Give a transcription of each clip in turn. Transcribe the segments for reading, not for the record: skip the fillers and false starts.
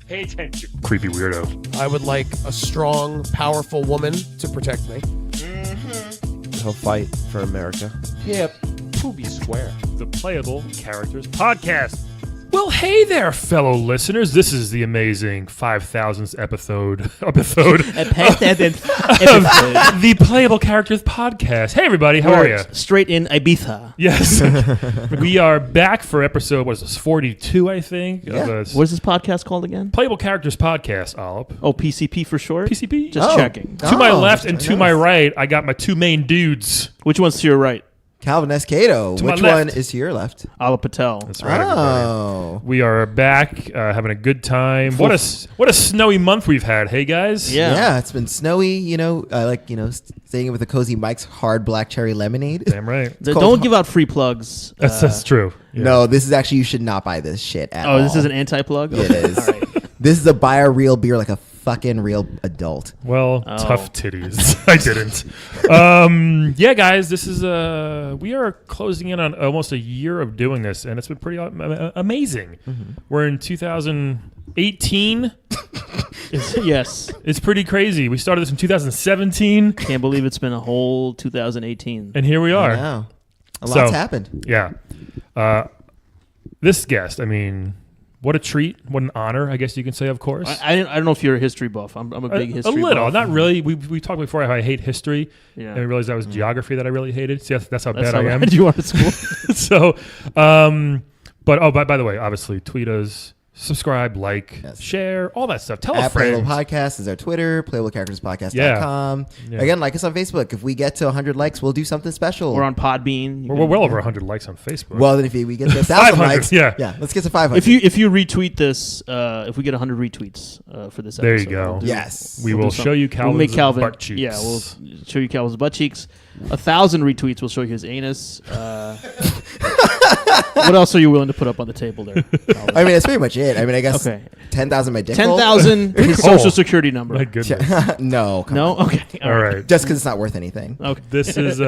Pay attention, creepy weirdo. I would like a strong, powerful woman to protect me. He'll fight for America. Hip, poopy square. The Playable Characters Podcast. Well, hey there, fellow listeners. This is the amazing 5,000th episode of the Playable Characters Podcast. Hey, everybody, how are you? Straight in Ibiza. Yes. We are back for episode, what is this, 42, I think? Yeah. What is this podcast called again? Playable Characters Podcast, Olip. Oh, PCP for short? PCP? Just checking. To my left and to my right, I got my two main dudes. Which one's to your right? Calvin Escato. To my Which left. one is to your left? Ala Patel. That's right, Oh. everybody. We are back, having a good time. What a snowy month we've had, hey guys? Yeah. It's been snowy, staying with the Cozy Mike's hard black cherry lemonade. Damn right. Don't give out free plugs. That's true. Yeah. No, this is actually, you should not buy this shit at all. Oh, this is an anti-plug? It is. All right. This is a buy a real beer like a fucking real adult. Well, Oh. tough titties. I didn't. Yeah, guys, this is we are closing in on almost a year of doing this, and it's been pretty amazing. Mm-hmm. We're in 2018. Yes. It's pretty crazy. We started this in 2017, Can't believe it's been a whole 2018. and here we are. Wow. A So- lot's happened. Yeah. This guest, I mean, what a treat. What an honor, I guess you can say, of course. I don't know if you're a history buff. I'm a big history A little, buff. not really. We talked before how I hate history, Yeah. and I realized that was geography that I really hated. See, that's how That's bad I am. bad you are at school. So, by the way, obviously, tweet us, subscribe, like, Yes. share, all that stuff. Tell a At Playable friend. Podcast is our Twitter, playablecharacterspodcast.com. Yeah. Again, like us on Facebook. If we get to 100 likes, we'll do something special. We're on Podbean. We're well over 100 likes on Facebook. Well, then if we get to 1,000 500, likes, yeah. let's get to 500. If you retweet this, if we get 100 retweets for this There you episode, go. we'll do- Yes. we we'll will do show you something. Calvin's We'll make Calvin, butt cheeks. Yeah, we'll show you Calvin's butt cheeks. 1,000 retweets will show you his anus. What else are you willing to put up on the table there? Calvin? I mean, that's pretty much it. I mean, I guess Okay. 10,000 my dick hole. 10,000 his Cool. social security number. My goodness. No. Come No? on. Okay. All right. Just because it's not worth anything. Okay. This is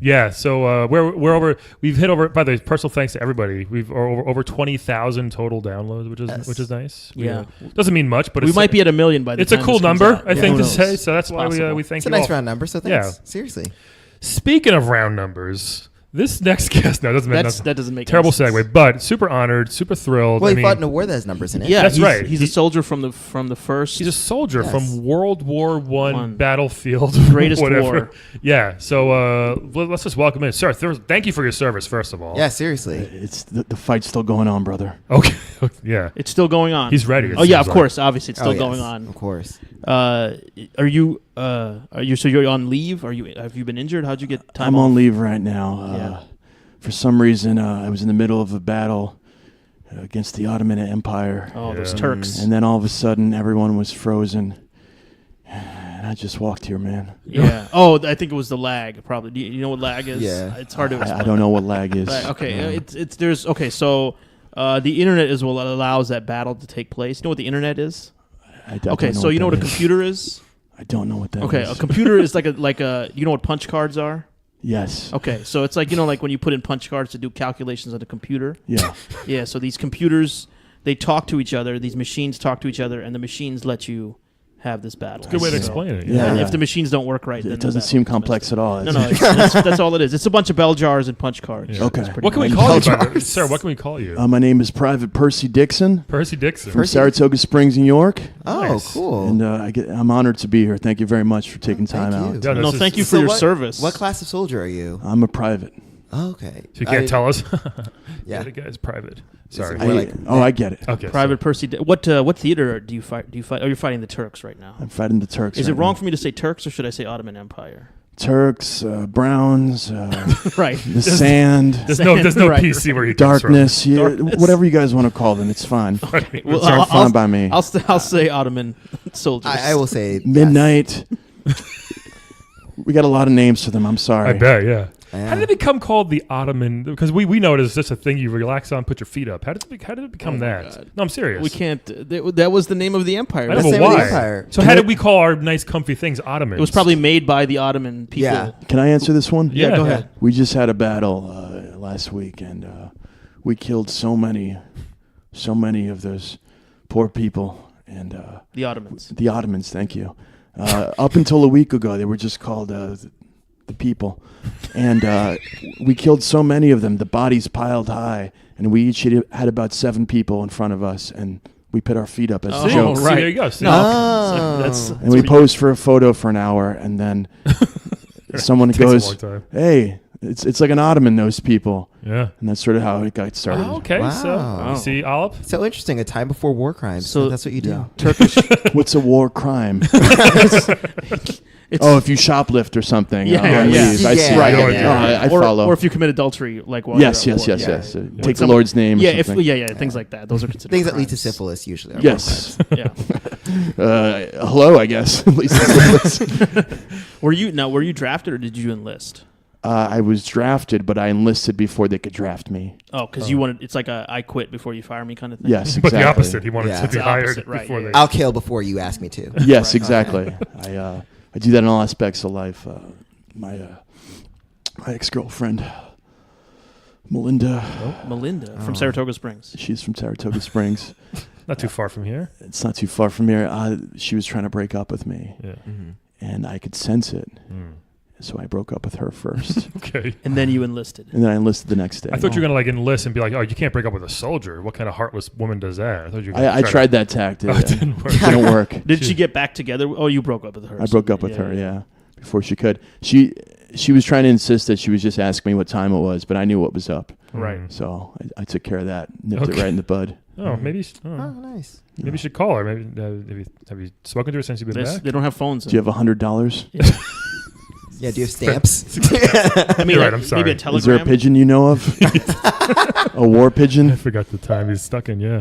yeah. So we're over. We've hit over. By the way, personal thanks to everybody. We've over 20,000 total downloads, which is nice. Yeah. Doesn't mean much, but We it's might be at 1 million by the it's a time cool this comes number, out. I think, Who to knows? say. So that's why Possible. we thank It's a you nice all. round number, so thanks. Yeah. Seriously. Speaking of round numbers, this next guest doesn't make That doesn't make terrible any sense. segue, but super honored, super thrilled. Well, I he mean, fought in a war that has numbers in it. Yeah, That's he's, right. He's a soldier from the first. he's a soldier Yes. from World War One. One battlefield, Greatest whatever. war. Yeah. So let's just welcome in, sir. Thank you for your service, first of all. Yeah, seriously. It's the fight's still going on, brother. Okay. Yeah. It's still going on. He's ready. Oh yeah, of seems course. Obviously, it's still Oh, going yes, on. Of course. Are you? So you're on leave? Have you been injured? How'd you get time I'm off? on leave right now. Yeah. For some reason, I was in the middle of a battle against the Ottoman Empire, Oh, those Yeah. Turks. and then all of a sudden, everyone was frozen, and I just walked here, man. Yeah. Oh, I think it was the lag. Probably. Do you know what lag is? Yeah. It's hard to. I don't know what lag is. Okay. It's there's okay. So the internet is what allows that battle to take place. You know what the internet is? I don't Okay. know So you know what a that is. computer is? I don't know what that is. Okay. A computer is like a. You know what punch cards are? Yes. Okay. So it's like like when you put in punch cards to do calculations on a computer. Yeah. Yeah. So these computers, they talk to each other. These machines talk to each other, and the machines let you have this battle. Good way to So- explain it. Yeah. And if the machines don't work right, then It the doesn't battle seem is complex messed at all. up. No, that's all it is. It's a bunch of bell jars and punch cards. Yeah. Okay. It's pretty What can we much- call you, Bell by the- jars. sir? What can we call you? My name is Private Percy Dixon Percy Dixon. from Saratoga Springs, New York, Oh, Nice. cool. and I'm honored to be here. Thank you very much for taking time Thank out. you. Yeah, No, this is- thank you for So your what- service. What class of soldier are you? I'm a private. Oh, okay. So you can't tell us. Yeah. The guy's private. Sorry. We're like- I get it. Okay. Private Percy. What theater do you fight? Oh, you're fighting the Turks right now. I'm fighting the Turks. Is it right wrong now. for me to say Turks or should I say Ottoman Empire? Turks, Browns, Right. the sand, There's no Right. PC where he comes from. darkness, yeah, Darkness. whatever you guys want to call them, it's fine. Well, It's fine by me. I'll say Ottoman soldiers. I will say Midnight. We got a lot of names for them. I'm sorry. I bet, yeah. Yeah. How did it become called the Ottoman? Because we know it is just a thing you relax on, put your feet up. How did it become Oh my that? God. No, I'm serious. We can't. That was the name of the empire. I That's don't the know name of the why. empire. So how did we call our nice, comfy things Ottomans? It was probably made by the Ottoman people. Yeah. Can I answer this one? Yeah, go ahead. We just had a battle last week, and we killed so many of those poor people, and The Ottomans. the Ottomans. Thank you. Up until a week ago, they were just called the people, and we killed so many of them. The bodies piled high, and we each had about 7 people in front of us, and we put our feet up as a See, joke. see, right. there you go. See? No, Oh. that's And we posed for a photo for an hour, and then someone Takes a goes, long time. "Hey, it's like an Ottoman, those people," Yeah. and that's sort of how it got started. Oh, okay. So Wow. you see, Olive. So interesting. A time before war crimes. So- So that's what you do. Turkish. What's a war crime? It's, Oh, if you shoplift or something. Yeah, oh, yeah, yeah. geez, I see. Yeah, Right. yeah, Oh, yeah. I follow. Or if you commit adultery, like while yes, you're yes, at yes, war. yes. Yeah. Take the Some- Lord's name. Yeah, or if something. yeah, things like that. Those are considered. Things that lead to crimes. syphilis usually. Are Yes. Yeah. Hello, I guess. At least syphilis. Were you drafted or did you enlist? I was drafted, but I enlisted before they could draft me. Oh, because you wanted. It's like a I quit before you fire me kind of thing. Yes, But exactly. the opposite. He wanted Yeah. to be It's the hired opposite, right, before yeah, they. I'll kill before you ask me to. Yes, Right. exactly. I do that in all aspects of life. My ex-girlfriend, Melinda. Melinda from Oh. Saratoga Springs. She's from Saratoga Springs. Not too far from here. It's not too far from here. She was trying to break up with me, Yeah. Mhm. and I could sense it. Mm. So I broke up with her first, Okay. And then you enlisted. and then I enlisted the next day. I thought you were gonna like enlist and be like, "Oh, you can't break up with a soldier. What kind of heartless woman does that?" I thought you. Were gonna I try tried that tactic. To, oh, it didn't work. Didn't work. Did she get back together? Oh, you broke up with her. I broke up with her, yeah, before she could. She was trying to insist that she was just asking me what time it was, but I knew what was up. Right. Mm. So I took care of that, nipped it Okay. right in the bud. Oh, maybe. Oh, Oh, nice. maybe you should call her. Maybe have you spoken to her since you've been back? They don't have phones. Do you have $100? Yeah, do you have stamps? I mean, You're right, like, I'm sorry. maybe a Is telegram. Is there a pigeon you know of? A war I pigeon? forgot the time he's stuck in. Yeah.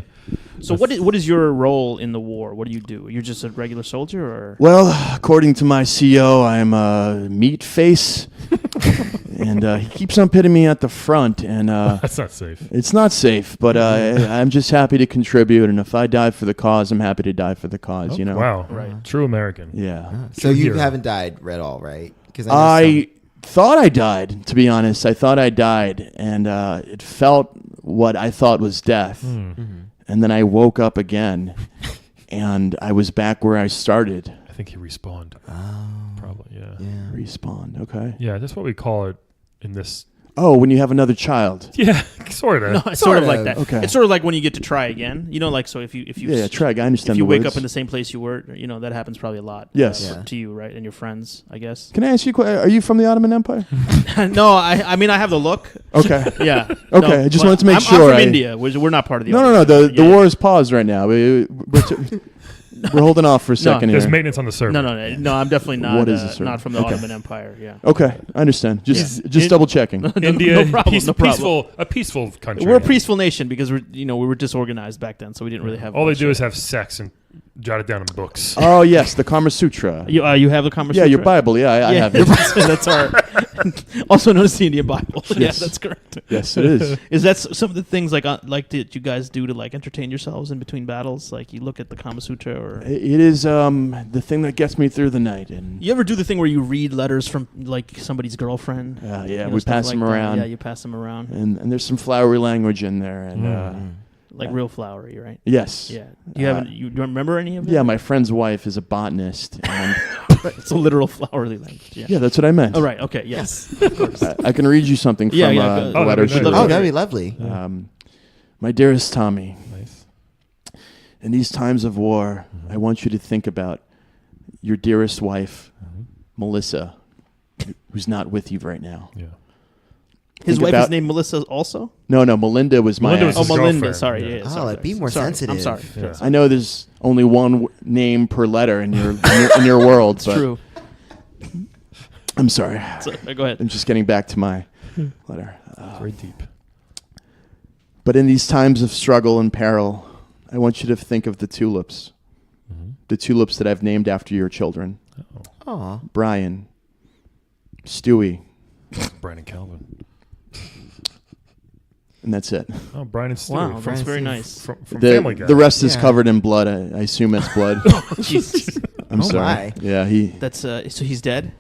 So what is your role in the war? What do you do? You're just a regular soldier, or Well, according to my CO, I'm a meat face, and he keeps on pitting me at the front, and That's not safe. it's not safe. But I'm just happy to contribute, and if I die for the cause, I'm happy to die for the cause. You know? Wow. Right. True American. Yeah. So you hero. haven't died at all, right? Because I thought I died, to be honest. I thought I died, and it felt what I thought was death. Hmm. And then I woke up again, and I was back where I started. I think he respawned. Oh, Probably. Yeah. yeah. Respawn, okay. Yeah. That's what we call it in this. Oh, when you have another child. Yeah. Sort of. no? It's sort of like Sort that. of. Okay. It's sort of like when you get to try again. You know, like so if you Yeah, Treg, I understand if you the wake words. up in the same place you were, you know that happens probably a lot. Yes. Yeah. To you, right, and your friends, I guess. Can I ask you, are you from the Ottoman Empire? No, I mean I have the look. Okay. Yeah. Okay, No, I just but wanted to make I'm sure from I- India. We're not part of the. No, Ottoman the Empire. Yeah. war is paused right now. We're holding off for a second There's here. maintenance on the server. No, I'm definitely not. What is this, sir? not from the Okay. Ottoman Empire. Yeah. Okay, I understand. Just In- double checking. India, no problem, no problem. a peaceful country. We're a peaceful nation because we were disorganized back then, so we didn't really have. All they much. do is have sex and jot it down in books. Oh yes, the Kama Sutra. You have the Kama Yeah, Sutra? your Bible. Yeah, I have it. That's our also known as the Indian Bible. Yeah, Yes. that's correct. Yes, it is. Is that some of the things like that you guys do to like entertain yourselves in between battles? Like you look at the Kama Sutra, or It is the thing that gets me through the night. And you ever do the thing where you read letters from like somebody's girlfriend? yeah, You know, we stuff pass like them that? around. Yeah, you pass them around and there's some flowery language in there. And like real flowery, right? yes, Yeah. Do you have you remember any of it? yeah. My friend's wife is a botanist, and It's a literal flowery language. Yeah. yeah, that's what I meant. Oh right. Okay. Yes. Of course. I can read you something from Yeah, yeah, the go- letter Oh, she that'd be wrote. nice. Oh, that'd be lovely. My dearest Tommy, Nice. in these times of war, I want you to think about your dearest wife, Melissa, who's not with you right now. Yeah. His Think wife is about- named Melissa also. No, Melinda was my Melinda was ex. his Melinda. girlfriend, Sorry. yeah. Yeah. Oh, sorry, like, be more sorry. sensitive. I'm sorry. Yeah. I know there's only one name per letter in your world. It's but true. I'm sorry. So, go ahead. I'm just getting back to my letter. Very deep. But in these times of struggle and peril, I want you to think of the tulips. The tulips that I've named after your children. Aw. Brian, Stewie, Brian and Calvin. and that's it. Oh, Brian and Stewie. Wow, from, that's very Steve. nice. from Family Guy. The rest is Yeah. covered in blood. I assume it's blood. Jesus. I'm Oh sorry. my. Yeah, he That's so he's dead.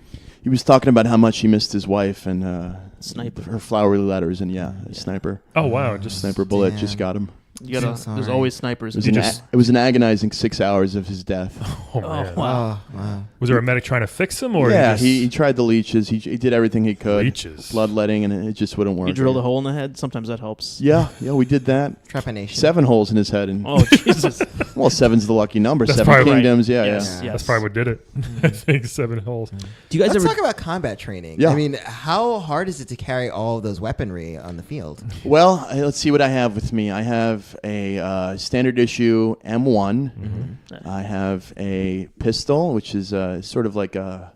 was talking about how much he missed his wife and Sniper. her flowery letters, and a sniper Oh wow, just bullet Damn. just got him. You gotta. So There's sorry. always snipers. It was an agonizing 6 hours of his death. Oh, man. wow. Oh, wow. Was there a medic trying to fix him, or Yeah, just he tried the leeches. He did everything he could. leeches? Bloodletting, and it just wouldn't work. You drilled a hole in the head. Sometimes that helps. Yeah, we did that. Trepanation. 7 holes in his head, and Oh Jesus. well, 7's the lucky number. That's 7 probably right. kingdoms. Yeah, Yes. yeah. That's probably what did it. I think 7 holes. Do you guys Let's ever? talk about combat training. Yeah. I mean, how hard is it to carry all of those weaponry on the field? Well, let's see what I have with me. I have a standard issue M1. I have a pistol, which is sort of like a.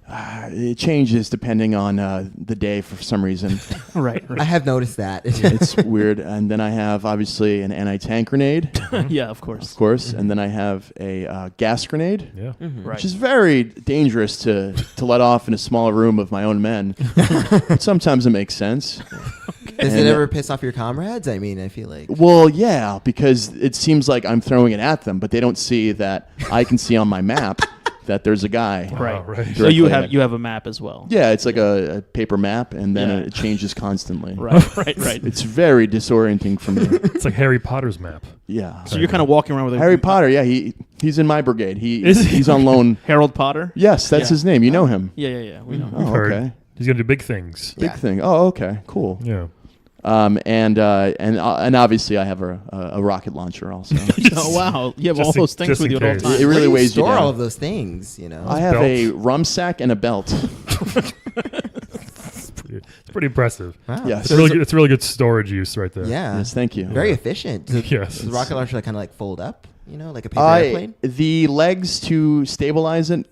It changes depending on the day for some reason. right. I have noticed that. It's weird. And then I have obviously an anti-tank grenade, Yeah, of course. of course. And then I have a gas grenade, Yeah. Right. which is very dangerous to let off in a small room of my own men. But sometimes it makes sense. Does And, it ever piss off your comrades? I mean, I feel like. Well, yeah, because it seems like I'm throwing it at them, but they don't see that I can see on my map that there's a guy. Right. Oh, right. So you directly have a map as well. Yeah, it's like a paper map, and then Yeah. it changes constantly. Right. It's very disorienting for me. It's like Harry Potter's map. Yeah. So you're kind of walking around with a Harry Potter, yeah, he's in my brigade. Is he? He's on loan. Harold Potter. Yes, that's Yeah. his name. You know him. Yeah. We know. Oh, Heard. okay. He's gonna do big things. Big Yeah. thing. Oh, okay. Cool. Yeah. And obviously I have a rocket launcher also. Oh wow, you have Just all in- those things just with in you at all case. times. It really Where do you weighs you store down. all of those things, you know? I have Belt. a rum sack and a belt. It's pretty impressive. Wow. Yes. It's really good storage use right there. Yeah. Yes, thank you. Very efficient. Yes. Does the rocket launcher kind of like fold up, you know, like a paper airplane? The legs to stabilize it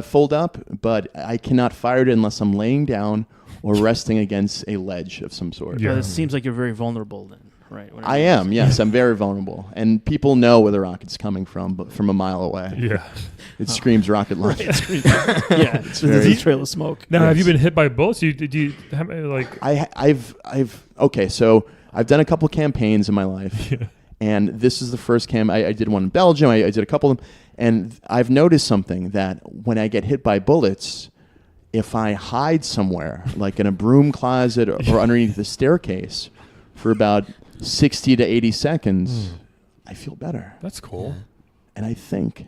fold up, but I cannot fire it unless I'm laying down or resting against a ledge of some sort. Yeah. It seems like you're very vulnerable then, right? Whenever I you- am, yes, I'm very vulnerable. And people know where the rocket's coming from, but from a mile away. Yeah. It screams rocket launch. Yeah, it's very- a trail of smoke. Now, have you Yes. been hit by bullets? Did you have, like? Okay, so I've done a couple campaigns in my life. Yeah. And this is the first I did one in Belgium. I did a couple of them. And I've noticed something that when I get hit by bullets, if I hide somewhere, like in a broom closet or underneath the staircase for about 60 to 80 seconds, I feel better. That's cool. And I think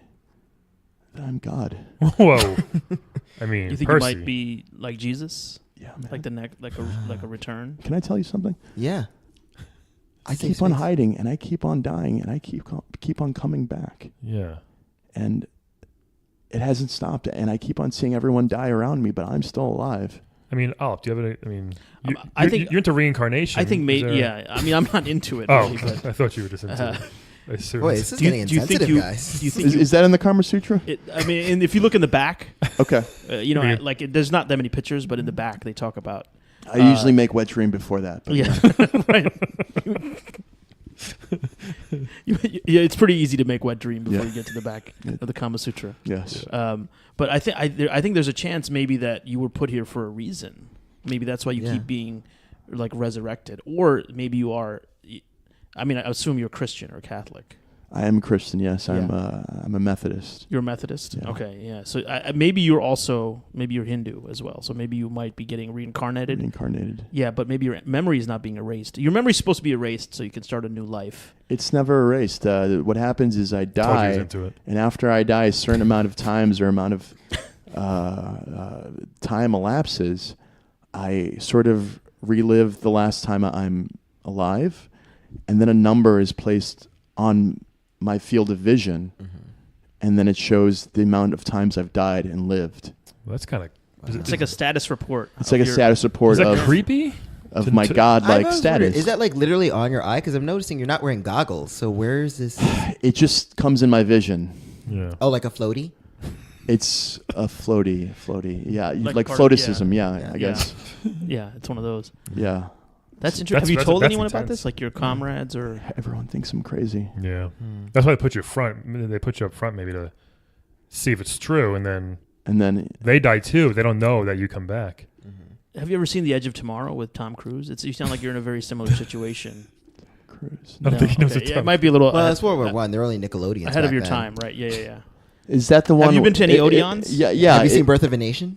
that I'm God. Whoa. I mean, You think Percy. you might be like Jesus, Yeah, man. like the like a return? Can I tell you something? Yeah. I Safe keep on space. hiding, and I keep on dying, and I keep on coming back. Yeah. And it hasn't stopped, and I keep on seeing everyone die around me, but I'm still alive. I mean, Alp, do you have any? I mean, I think- you're into reincarnation. I think Is maybe. there- Yeah, I mean, I'm not into it. Oh, really, but I thought you were just into Uh, it. I assumed. Boy, this is do you, getting do you think insensitive, you? guys. Do you think Is that in the Kama Sutra? I mean, and if you look in the back, Okay. you know, Yeah. there's not that many pictures, but in the back they talk about. I usually make wet dream before that. But Yeah, right. Yeah, it's pretty easy to make wet dream before Yeah. you get to the back of the Kama Sutra. Yes. But I think there's a chance maybe that you were put here for a reason. Maybe that's why you Yeah. keep being like resurrected, or maybe you are. I mean, I assume you're Christian or Catholic. I am a Christian, yes. I'm a Methodist. You're a Methodist. Yeah. Okay, yeah. So maybe you're Hindu as well. So maybe you might be getting reincarnated. Reincarnated. Yeah, but maybe your memory is not being erased. Your memory is supposed to be erased so you can start a new life. It's never erased. What happens is I Told you die, was into it. and after I die, a certain amount of times or amount of time elapses, I sort of relive the last time I'm alive, and then a number is placed on my field of vision, and then it shows the amount of times I've died and lived. Well, that's kind of. It's like a status report. It's like a of your- status report Is that of creepy? my I godlike was status. wondering, is that like literally on your eye? Because I'm noticing you're not wearing goggles. So where is this? It just comes in my vision. Yeah. Oh, like a floaty? It's a floaty. Yeah, like part of- floaticism. Yeah, Yeah. I guess. Yeah, it's one of those. Yeah. That's interesting. That's- Have you that's- told that's anyone about intense. this? Like your comrades or? Everyone thinks I'm crazy. Yeah. That's why they put you up front. They put you up front maybe to see if it's true, and then And then they die too. They don't know that you come back. Have you ever seen The Edge of Tomorrow with Tom Cruise? You sound like you're in a very similar situation. Cruise. I don't think he knows Okay, the yeah, time. it might be a little Well, ahead, that's World War One. They're only Nickelodeons. ahead of back your then. time, right? Yeah. Is that the one? you been to any Odeons? Yeah. Have you seen Birth of a Nation?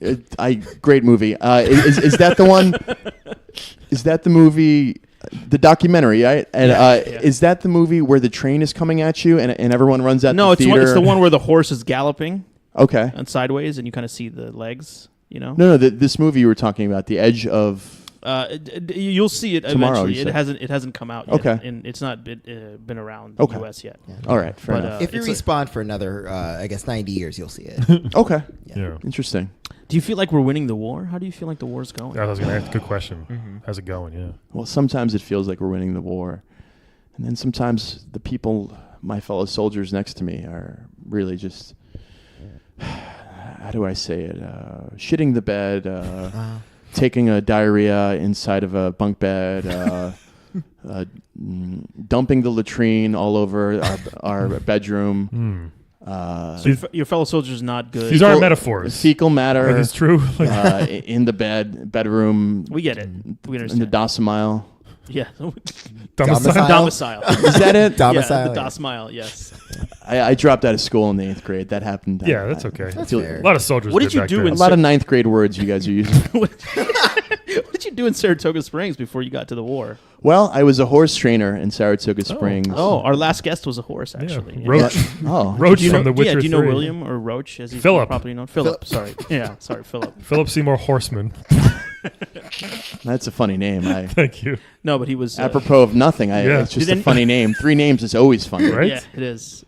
Great movie. Is that the one? Is that the movie The documentary, right? And Yeah. is that the movie where the train is coming at you and everyone runs out No, the it's theater? it's the one where the horse is galloping Okay. and sideways, and you kind of see the legs. You know. No, this movie you were talking about, The Edge of... You'll see it Tomorrow, eventually. you said. It hasn't come out yet. Okay. And it's not been around Okay. the U.S. yet. All right, fair But, enough. If you it's a- respawn for another, I guess 90 years, you'll see it. Okay, Yeah. interesting. Do you feel like we're winning the war? How do you feel like the war's going? I was going to ask. Good question. How's it going? Yeah. Well, sometimes it feels like we're winning the war. And then sometimes the people, my fellow soldiers next to me, are really just... How do I say it? Shitting the bed, taking a diarrhea inside of a bunk bed, dumping the latrine all over our bedroom. So your fellow soldiers not good. These aren't metaphors. Fecal matter Like, it's true. Like, in the bedroom. We get it. We In the understand. docimile. Yeah. Domicile? Domicile. Is that it? Domicile. Yeah, the docile, yes. I dropped out of school in the 8th grade. That happened. yeah, that's okay. That's feel- fair. A lot of soldiers. What did did you back do then. A lot of 9th grade words you guys are using. What did you do in Saratoga Springs before you got to the war? Well, I was a horse trainer in Saratoga Springs. Oh, our last guest was a horse, actually. Yeah. Roach. Oh. Roach Do you from know, The Witcher do you know 3. William or Roach, as he's Philip. probably known? Philip, sorry. Yeah, sorry, Philip. Philip Seymour Horseman. That's a funny name. Thank you. No, but he was... Apropos of nothing, Yeah. it's just Did a funny name. 3 names is always funny. Right? Yeah, it is.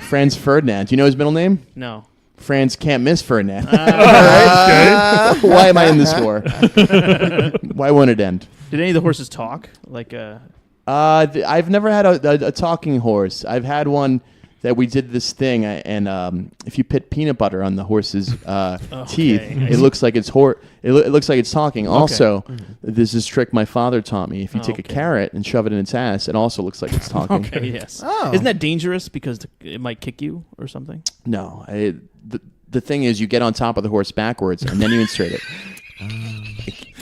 Franz Ferdinand. Do you know his middle name? No. Franz can't miss Ferdinand. Okay. Why am I in this war? Why won't it end? Did any of the horses talk? Like, I've never had a talking horse. I've had one that we did this thing, and if you put peanut butter on the horse's teeth, it looks like it's it looks like it's talking. Also, there's this trick my father taught me. If you take a carrot and shove it in its ass, it also looks like it's talking. okay, yes. Oh. Isn't that dangerous because it might kick you or something? No, the thing is, you get on top of the horse backwards, and then you insert it.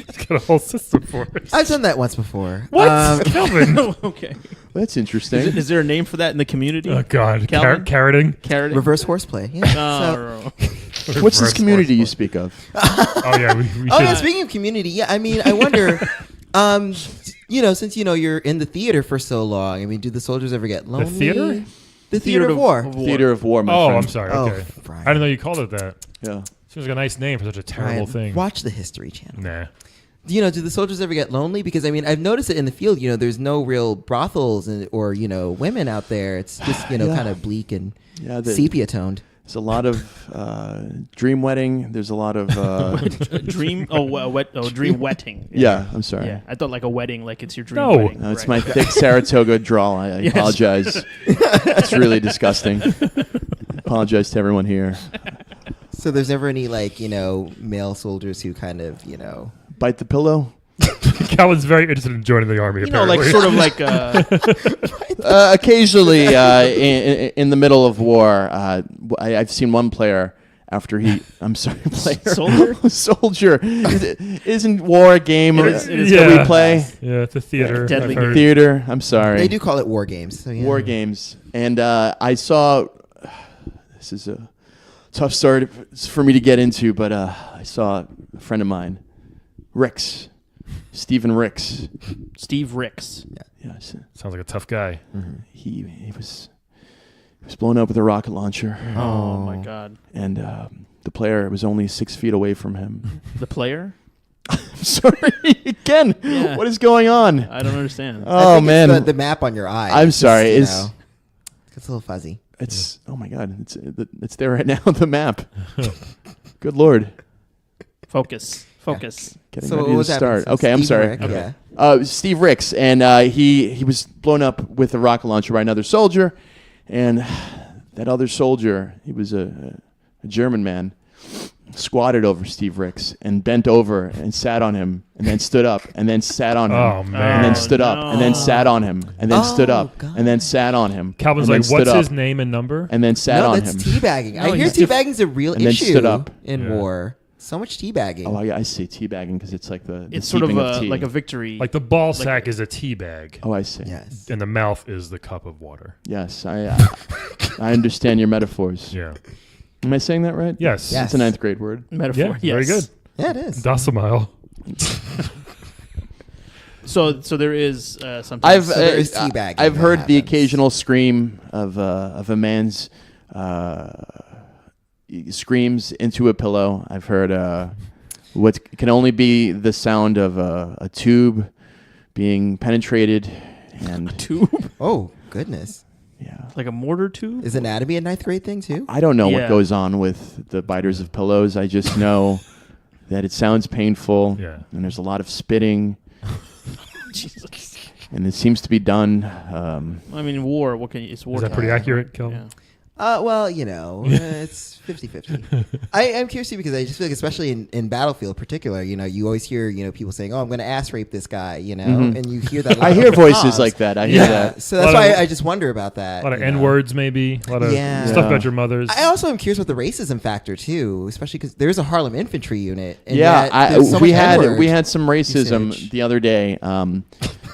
It's got a whole system for it. I've done that once before. What? Kelvin. Okay. That's interesting. Is there a name for that in the community? Oh, God. Calvin? Carroting. Carrot? Reverse horseplay. Yeah. Oh, What's this Reverse community you horseplay. speak of? Oh, yeah. We Oh should. yeah, speaking of community, yeah, I mean, I wonder, since you're in the theater for so long, I mean, do the soldiers ever get lonely? theater? The theater of war. Theater of War, my Oh, friend. I'm sorry. Oh, Okay. Brian. I didn't know you called it that. Yeah. Seems like a nice name for such a terrible Brian, thing. Watch the History Channel. Nah. Do the soldiers ever get lonely? Because I mean, I've noticed it in the field. There's no real brothels or women out there. It's just Yeah. kind of bleak and Yeah, sepia toned. There's a lot of dream wedding. There's a lot of dream? Dream wetting. yeah. I'm sorry. Yeah, I thought like a wedding, like it's your dream No. wedding. No, it's Right. my thick Saratoga drawl. I Yes. apologize. It's really disgusting. Apologize to everyone here. So there's never any male soldiers who kind of Bite the pillow. Calvin's very interested in joining the army, You know, apparently. like sort of like Occasionally, in the middle of war, I've seen one player after he. I'm sorry, player. Soldier? Soldier. Isn't war a game It is that Yeah. we play? Yeah, it's a theater. Deadly I've heard. Theater. I'm sorry. they do call it war games. So, yeah. War games. And I saw. This is a tough start for me to get into, but I saw a friend of mine, Ricks. Stephen Ricks. Steve Ricks. Yes. Sounds like a tough guy. He was blown up with a rocket launcher, Oh my God. and the player was only 6 feet away from him. The player? Sorry, again. Yeah. What is going on? I don't understand. I Oh think man, it's the map on your eye. I'm It's just, sorry. it's a little fuzzy. It's oh my god, it's there right now. The map. Good lord. Focus. Getting So ready what to was happening? start. Okay, I'm Steve sorry. Rick, Okay. Yeah. Steve Ricks, and he was blown up with a rocket launcher by another soldier, and that other soldier, he was a German man, squatted over Steve Ricks and bent over and sat on him, and then stood up, and then sat on him, Oh, man. and then stood up, and then no. sat on him, and then stood Oh, up, God. and then sat on him. Calvin's and then like, stood what's up, his name and number? And then sat No, on that's him. teabagging. No, I hear he's diff- teabagging's a real and then issue stood up. in Yeah. war. So much teabagging. Oh, I see teabagging because it's like the It's sort of steeping tea. like a victory. Like the ball sack is a tea bag, Oh, I see. Yes. and the mouth is the cup of water. Yes, I understand your metaphors. Yeah. Am I saying that right? Yes. Yes. It's a 9th grade word. metaphor. Yeah. Very yes. good. Yeah, it is. Docimile. So there is something. there is teabagging I've that heard the happens. occasional scream of a man's screams into a pillow. I've heard what can only be the sound of a tube being penetrated, and tube, Oh goodness. yeah. like a mortar tube. Is anatomy a ninth grade thing too? I don't know Yeah. what goes on with the biters of pillows. I just know that it sounds painful, Yeah. and there's a lot of spitting, Jesus. and it seems to be done. I mean, war. What can you? It's war. Is that pretty accurate, Kelvin? Yeah. Well, it's 50-50. I'm curious too because I just feel like, especially in Battlefield in particular, you always hear, people saying, "Oh, I'm going to ass rape this guy," and you hear that. a lot I hear from voices comms. like that. I hear that. So that's A lot why of- I just wonder about that. A lot of you know. N words, maybe. A lot of Yeah. stuff Yeah. about your mothers. I also am curious about the racism factor too, especially because there's a Harlem infantry unit. And Yeah, yet there's so we much had N-word we had some racism usage. the other day.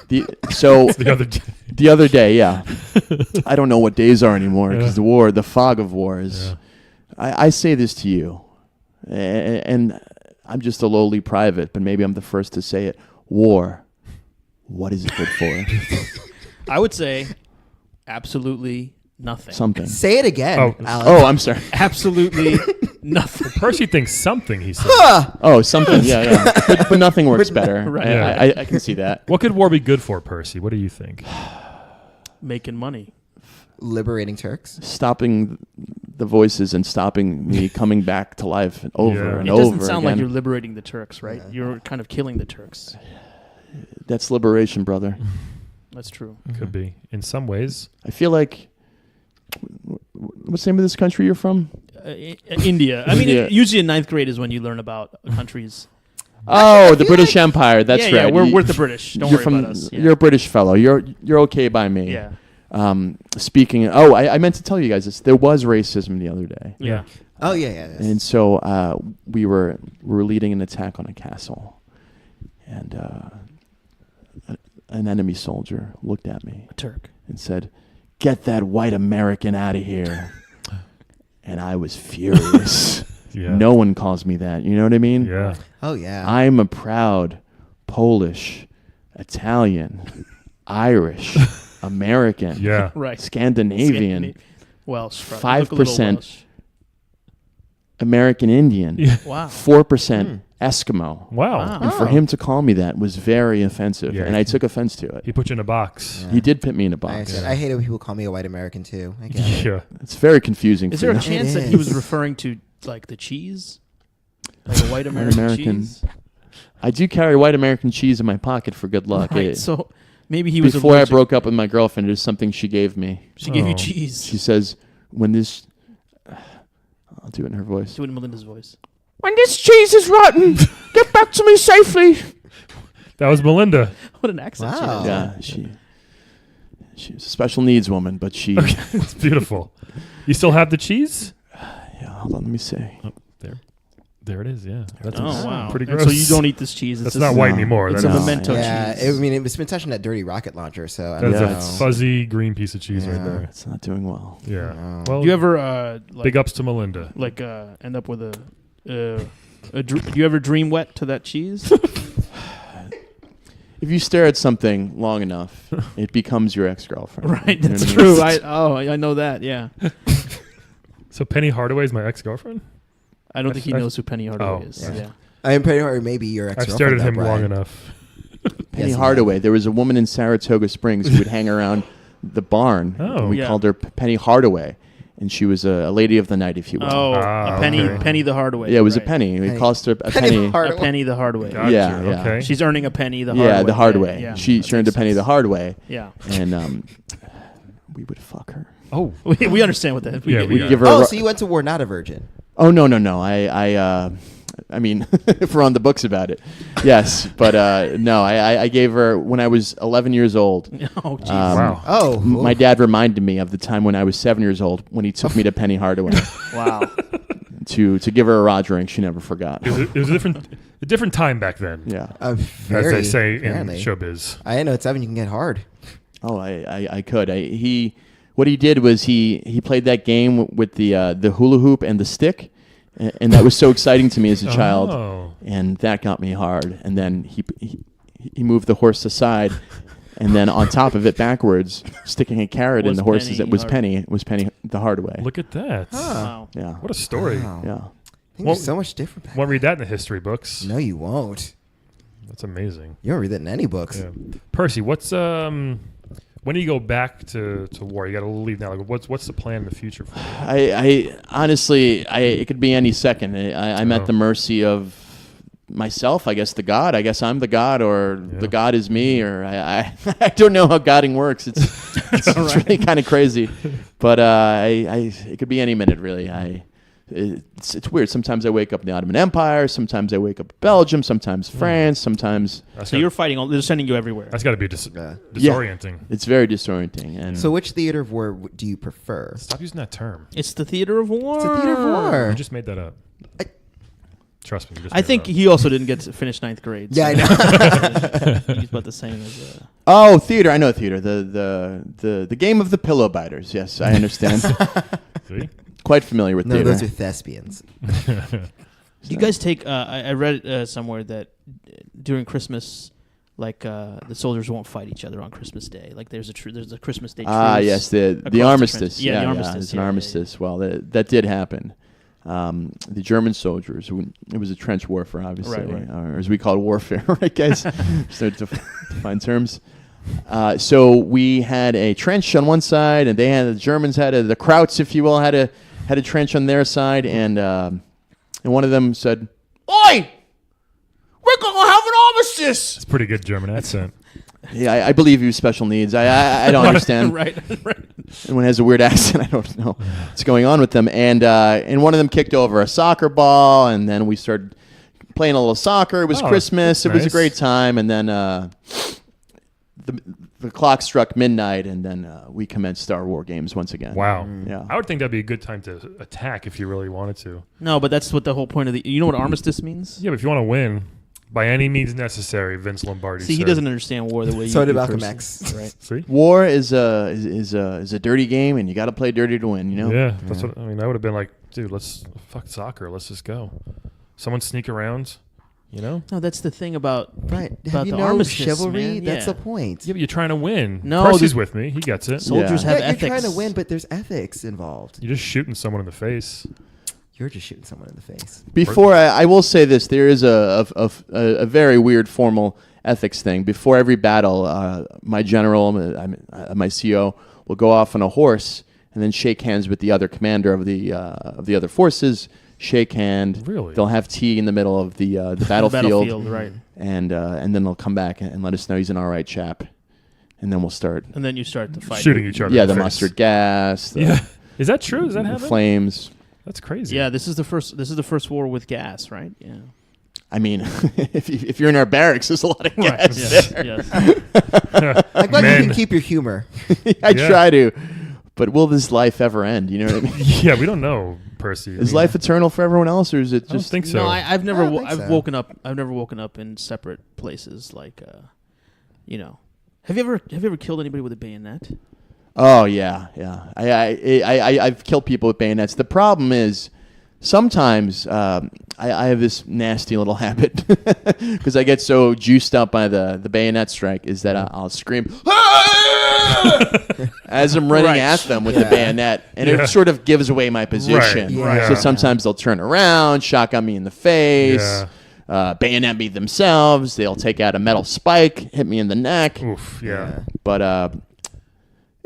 The the other day. the other day, yeah. I don't know what days are anymore because Yeah. the fog of war is. Yeah. I say this to you, and I'm just a lowly private, but maybe I'm the first to say it. War, what is it good for? I would say absolutely nothing. Something. Say it again, Oh. Alex. Oh, I'm sorry. Absolutely nothing. Percy thinks something, he said. Oh, something. Yeah. But nothing works better. Right. Yeah. I can see that. What could war be good for, Percy? What do you think? Making money. Liberating Turks. Stopping the voices and stopping me coming back to life over Yeah. and It over doesn't sound like again. you're liberating the Turks, right? You're kind of killing the Turks. That's liberation, brother. That's true. Could be. In some ways. I feel like. What's the name of this country you're from? India. I mean, India. usually in ninth grade is when you learn about countries. Oh, the British Empire. That's yeah, right. we're the British. Don't you're worry from, about us. Yeah. You're a British fellow. You're okay by me. yeah. Speaking. Oh, I meant to tell you guys this. There was racism the other day, Yeah. Oh yeah. and so we were leading an attack on a castle, and an enemy soldier looked at me A Turk. and said, "Get that white American out of here." And I was furious. Yeah. No one calls me that. You know what I mean? Yeah. Oh yeah. I'm a proud Polish, Italian, Irish, American, Yeah. Right. Scandinavian, Welsh. Probably. Look a little 5% Welsh. American Indian, Yeah. Wow. 4% Eskimo. Wow. Wow. And for him to call me that was very offensive, Yeah. and I took offense to it. He put you in a box. He did put me in a I box. understand. I hate it when people call me a white American too. I get it. Yeah. It's very confusing Is for there a me. chance It that he was is. referring to like the cheese, like a white American, American. cheese? I do carry white American cheese in my pocket for good luck. Right. It- So maybe he was before I allergic. broke up with my girlfriend, there's something she gave me. She gave you Oh. cheese. She says, "When this," I'll do it in her voice. Do it in Melinda's voice. "When this cheese is rotten, get back to me safely." That was Melinda. What an accent she Wow. has. Yeah, she was a special needs woman, but she. It's beautiful. You still have the cheese? Yeah, hold on, let me see. There it is. Yeah. That's Oh wow. pretty And gross. so you don't eat this cheese. It's That's just- not white No. anymore. It's That's a No. memento Yeah, cheese. it's been touching that dirty rocket launcher, so I That's don't a know. fuzzy green piece of cheese right Yeah. there. It's not doing well. Yeah. Wow. Well, Do you ever like, big ups to Melinda. end up with do you ever dream wet to that cheese? If you stare at something long enough, it becomes your ex-girlfriend. Right, You know that's what I mean? true. I know that. Yeah, So Penny Hardaway is my ex-girlfriend? I don't think he knows who Penny Hardaway Oh, is. yeah. Yeah. I'm pretty sure maybe your I've ex-girlfriend. stared at him though, long Brian. enough. Penny Yes, Hardaway. There was a woman in Saratoga Springs who would hang around the barn. Oh. and we Yeah. called her Penny Hardaway, and she was a lady of the night, if you will. Oh, Ah, a penny, okay. Penny the Hardaway. yeah, it was right. a penny. We Penny. called her a Penny penny. Hardaway. A penny the hard way. Gotcha. Yeah, yeah. Okay. She's earning a penny the hard way. Yeah, the hard way. Yeah, she that earned a makes penny sense. the hard way, Yeah, and we would fuck her. Oh. we understand what that. Yeah, get- we We'd got give her. Oh, a, so you went to war, not a virgin. Oh no. I mean, if we're on the books about it, yes, but no. I gave her when I was 11 years old. Oh, jeez. Wow. Oh, My dad reminded me of the time when I was 7 years old when he took me to Penny Hardaway Wow. to give her a rod ring she never forgot. It was a different time back then, Yeah. as very, they say apparently. in showbiz. I didn't know at 7 you can get hard. Oh, I could. What he did was he played that game with the hula hoop and the stick, and that was so exciting to me as a child, Oh. and that got me hard. And then he moved the horse aside, and then on top of it backwards, sticking a carrot in Was the horse's. Penny It was hard- Penny. It was Penny the hard way. Look at that. Wow. Yeah. What a story. Wow. Yeah. Things Well, are so much different back Won't read that in the history books. No, you won't. That's amazing. You don't read that in any books. Yeah. Percy, what's when do you go back to war? You got to leave now. Like, what's the plan in the future for you? I honestly, it could be any second. I'm Oh. at the mercy of myself. I guess the God. I guess I'm the God, or the God is me, or I I don't know how Godding works. It's really kind of crazy, but it could be any minute really. It's weird. Sometimes I wake up in the Ottoman Empire. Sometimes I wake up in Belgium. Sometimes France. Sometimes So you're fighting. They're sending you everywhere. That's got to be Yeah. disorienting. it's very disorienting. And So which theater of war do you prefer? Stop using that term. It's the theater of war. It's a theater of war. You just made that up. I- Trust me. You just I made think it up. he also didn't get to finish ninth grade. Yeah, I know. He's about the same as. oh, theater. I know theater. The game of the pillow biters. Yes, I understand. See? Quite familiar with No, theater. those are thespians. You guys take. I read somewhere that during Christmas, like the soldiers won't fight each other on Christmas Day. Like there's a Christmas Day. truce Yes, the across the armistice. trench. Yeah, the armistice. It's an yeah, armistice. Well, that did happen. The German soldiers. It was a trench warfare, obviously, Right. or as we call it, warfare, right, guys? So to define terms. So we had a trench on one side, and the Germans had the Krauts, if you will, had a trench on their side, and one of them said, "Oi, we're gonna have an armistice." It's a pretty good German accent. Yeah, I believe you have special needs. I don't understand. right. Everyone has a weird accent. I don't know what's going on with them. And one of them kicked over a soccer ball, and then we started playing a little soccer. It was Oh, Christmas. that's It was a nice. great time. And then the clock struck midnight, and then we commenced our war games once again. Wow. Yeah. I would think that'd be a good time to attack if you really wanted to. No, but that's what the whole point of the. You know what armistice means? Yeah, but if you want to win, by any means necessary, Vince Lombardi See, he said. doesn't understand war the way you So do. did Malcolm Percy. X. Right. See? War is a dirty game, and you got to play dirty to win. You know. Yeah, that's what I mean. I would have been like, dude, let's fuck soccer. Let's just go. Someone sneak around, you know? No, that's the thing about. Right. About Have you the know armistice, chivalry? man. That's Yeah. the point. Yeah, but you're trying to win. No, Percy's the- with me. He gets it. Soldiers Yeah. have Yeah, ethics. you're trying to win, but there's ethics involved. You're just shooting someone in the face. You're just shooting someone in the face. Before I will say this, there is a very weird formal ethics thing. Before every battle, my general, my CO, will go off on a horse and then shake hands with the other commander of the other forces. Shake hand. Really? They'll have tea in the middle of the battlefield, battlefield, right? and then they'll come back and let us know he's an all right chap, and then we'll start. And then you start the fight. Shooting each other. Yeah, in the face. mustard gas. The, Yeah. Is that true? Does that the happen? flames. That's crazy. Yeah, this is the first war with gas, right? Yeah. I mean, if you're in our barracks, there's a lot of Right. gas Yes. there. yes. I'm glad Men. you can keep your humor. I Yeah. try to, but will this life ever end? You know what I mean? Yeah, we don't know, Percy. Is life eternal for everyone else, or is it I don't just? think so. No, I've never. I don't think I've so. woken up. I've never woken up in separate places. Like, you know, have you ever killed anybody with a bayonet? Oh yeah. I've killed people with bayonets. The problem is sometimes I have this nasty little habit because I get so juiced up by the bayonet strike is that I'll scream as I'm running Right. at them with the Yeah. bayonet, and Yeah. it sort of gives away my position. Right. So sometimes they'll turn around, shotgun me in the face. Bayonet me themselves. They'll take out a metal spike, hit me in the neck. Oof. Yeah. But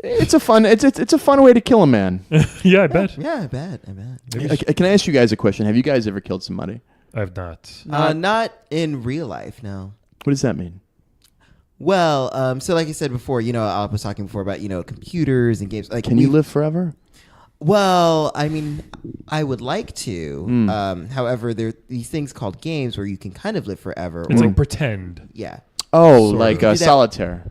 it's a fun way to kill a man. Yeah, I bet. Yeah, I bet. Maybe Can I ask you guys a question? Have you guys ever killed somebody? I've not. Not in real life, no. What does that mean? Well, so like I said before, I was talking before about, computers and games. Like, Can you live forever? Well, I mean, I would like to. However, there are these things called games where you can kind of live forever. It's or- like pretend. yeah. Oh, Sort like of. Do that- solitaire.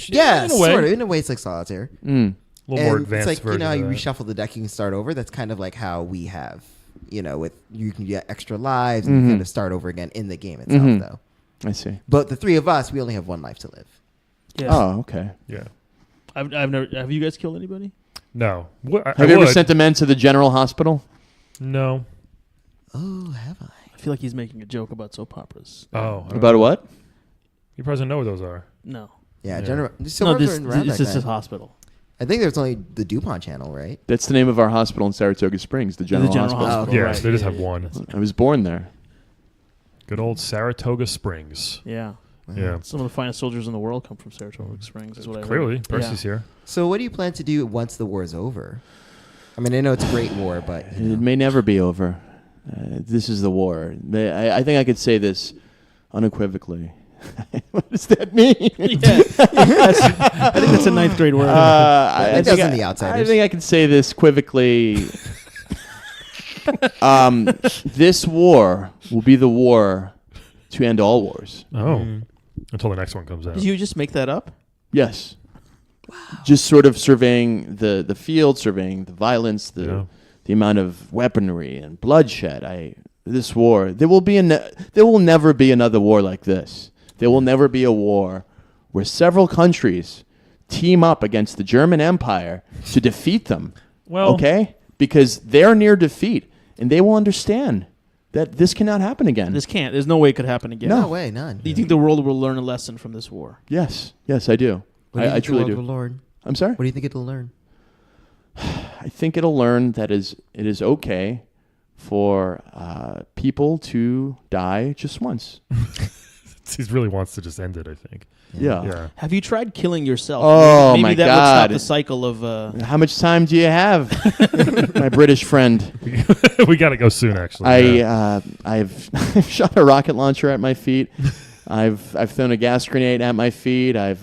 Yeah, in a way. sort of. In a way, it's like solitaire. A little more And advanced it's like, version. how you of that. reshuffle the deck, you can start over. That's kind of like how we have, with you can get extra lives and you kind of start over again in the game itself, though. I see. But the three of us, we only have one life to live. Yeah. Oh, okay. Yeah. I've never. Have you guys killed anybody? No. Have you ever sent the men to the general hospital? No. Oh, have I? I feel like he's making a joke about soap operas. Oh. About what? You probably don't know what those are. No. Yeah, Yeah. General. No, Silver this around this that is guy. a hospital. I think there's only the DuPont channel, right? That's the name of our hospital in Saratoga Springs, the General General Hospital. Hospital. Oh, Yeah, right. they just Yeah, have yeah, one. I was born there. Good old Saratoga Springs. Yeah. Yeah. Some of the finest soldiers in the world come from Saratoga Springs, is what I heard. Clearly, Percy's here. So what do you plan to do once the war is over? I mean, I know it's a great war, but It may never be over. This is the war. I think I could say this unequivocally. What does that mean? I think that's a ninth grade word. That does in The Outsiders. I think I can say this quizzically. This war will be the war to end all wars. Oh. Until the next one comes out. Did you just make that up? Yes. Wow. Just sort of surveying the field, surveying the violence, the amount of weaponry and bloodshed. This war, there will never be another war like this. There will never be a war where several countries team up against the German Empire to defeat them. Well, Okay? Because they're near defeat, and they will understand that this cannot happen again. This can't. There's no way it could happen again. no way, none. Do you think the world will learn a lesson from this war? Yes, I do. I truly do. Learn? I'm sorry? What do you think it'll learn? I think it'll learn that it is okay for people to die just once. he really wants to just end it, I think. Yeah. Yeah. Have you tried killing yourself? Oh, maybe my that would stop God. the cycle of. How much time do you have, my British friend? We got to go soon, actually. I've shot a rocket launcher at my feet. I've thrown a gas grenade at my feet. I've